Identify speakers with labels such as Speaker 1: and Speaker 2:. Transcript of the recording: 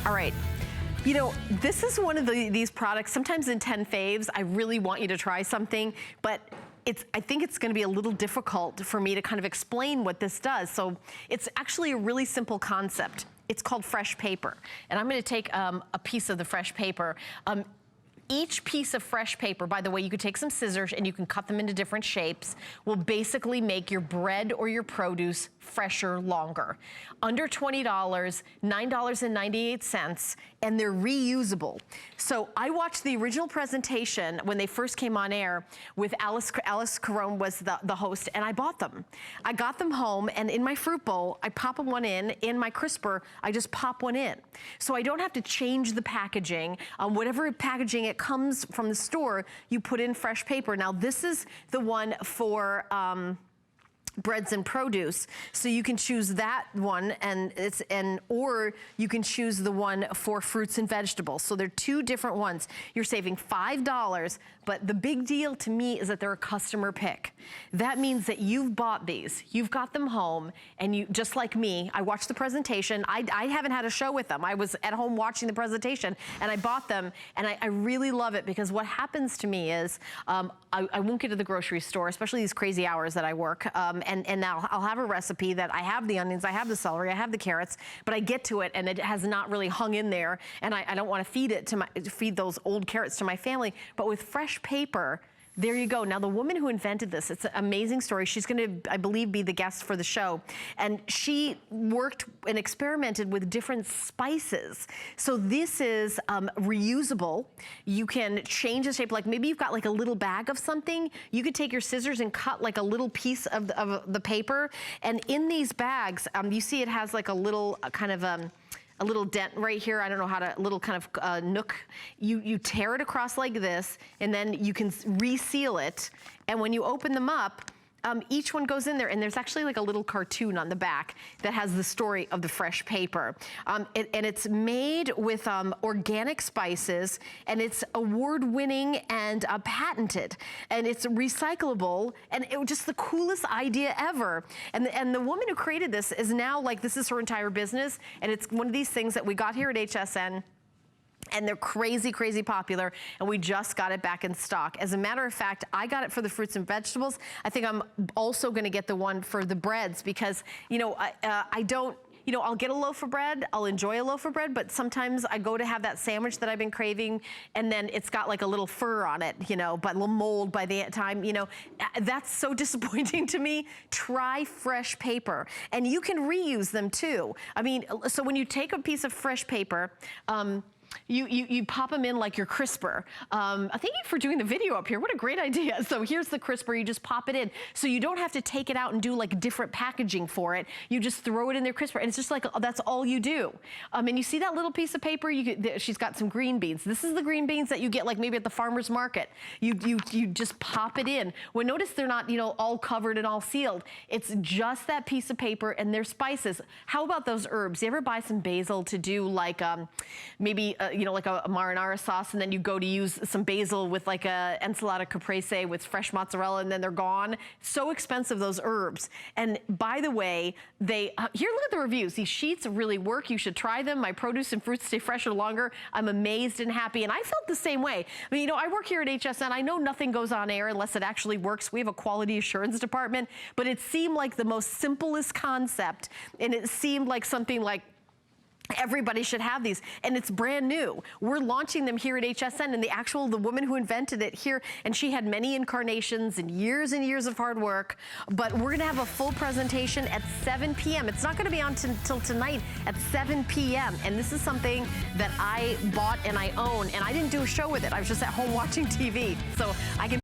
Speaker 1: All right. You know, this is one of these products, sometimes in 10 faves, I really want you to try something, but I think it's gonna be a little difficult for me to kind of explain what this does. So it's actually a really simple concept. It's called fresh paper. And I'm gonna take a piece of the fresh paper. Each piece of fresh paper, by the way, you could take some scissors and you can cut them into different shapes, will basically make your bread or your produce fresher longer. Under $20, $9.98, and they're reusable. So I watched the original presentation when they first came on air with Alice Carone was the host, and I bought them. I got them home, and in my fruit bowl, I pop one in my crisper, I just pop one in. So I don't have to change the packaging. Whatever packaging it comes from the store, you put in fresh paper. Now this is the one for breads and produce, so you can choose that one, or you can choose the one for fruits and vegetables. So they're two different ones. You're saving $5, but the big deal to me is that they're a customer pick. That means that you've bought these, you've got them home, and you, just like me, I watched the presentation. I haven't had a show with them. I was at home watching the presentation, and I bought them, and I really love it, because what happens to me is I won't get to the grocery store, especially these crazy hours that I work, and now I'll have a recipe that I have the onions, I have the celery, I have the carrots, but I get to it and it has not really hung in there, and I don't want to feed those old carrots to my family. But with fresh paper, there you go. Now the woman who invented this, it's an amazing story. She's gonna, I believe, be the guest for the show. And she worked and experimented with different spices. So this is reusable. You can change the shape, like maybe you've got like a little bag of something. You could take your scissors and cut like a little piece of the paper. And in these bags, you see it has like a little kind of, a little dent right here. I don't know how to, little kind of nook. You tear it across like this, and then you can reseal it. And when you open them up, each one goes in there, and there's actually like a little cartoon on the back that has the story of the fresh paper. And it's made with organic spices, and it's award-winning and patented, and it's recyclable, and it was just the coolest idea ever. And the woman who created this is now like, this is her entire business, and it's one of these things that we got here at HSN. And they're crazy, crazy popular, and we just got it back in stock. As a matter of fact, I got it for the fruits and vegetables. I think I'm also gonna get the one for the breads, because, you know, I don't, you know, I'll get a loaf of bread, I'll enjoy a loaf of bread, but sometimes I go to have that sandwich that I've been craving, and then it's got like a little fur on it, you know, but a little mold by the time, you know, that's so disappointing to me. Try fresh paper, and you can reuse them too. I mean, so when you take a piece of fresh paper, you pop them in like your crisper. Thank you for doing the video up here. What a great idea. So here's the crisper. You just pop it in. So you don't have to take it out and do like different packaging for it. You just throw it in their crisper, and it's just like, that's all you do. And you see that little piece of paper? She's got some green beans. This is the green beans that you get like maybe at the farmer's market. You just pop it in. Well, notice they're not, you know, all covered and all sealed. It's just that piece of paper and their spices. How about those herbs? You ever buy some basil to do like maybe you know, like a marinara sauce, and then you go to use some basil with like a ensalada caprese with fresh mozzarella, and then they're gone? So expensive, those herbs. And by the way, here, look at the reviews. These sheets really work. You should try them. My produce and fruits stay fresher longer. I'm amazed and happy, and I felt the same way. I mean, you know, I work here at HSN. I know nothing goes on air unless it actually works. We have a quality assurance department, but it seemed like the most simplest concept, and it seemed like something like, everybody should have these, and it's brand new. We're launching them here at HSN, and the woman who invented it here, and she had many incarnations and years of hard work, but we're gonna have a full presentation at 7 p.m. It's not gonna be on till tonight at 7 p.m. And this is something that I bought and I own, and I didn't do a show with it. I was just at home watching TV. So I can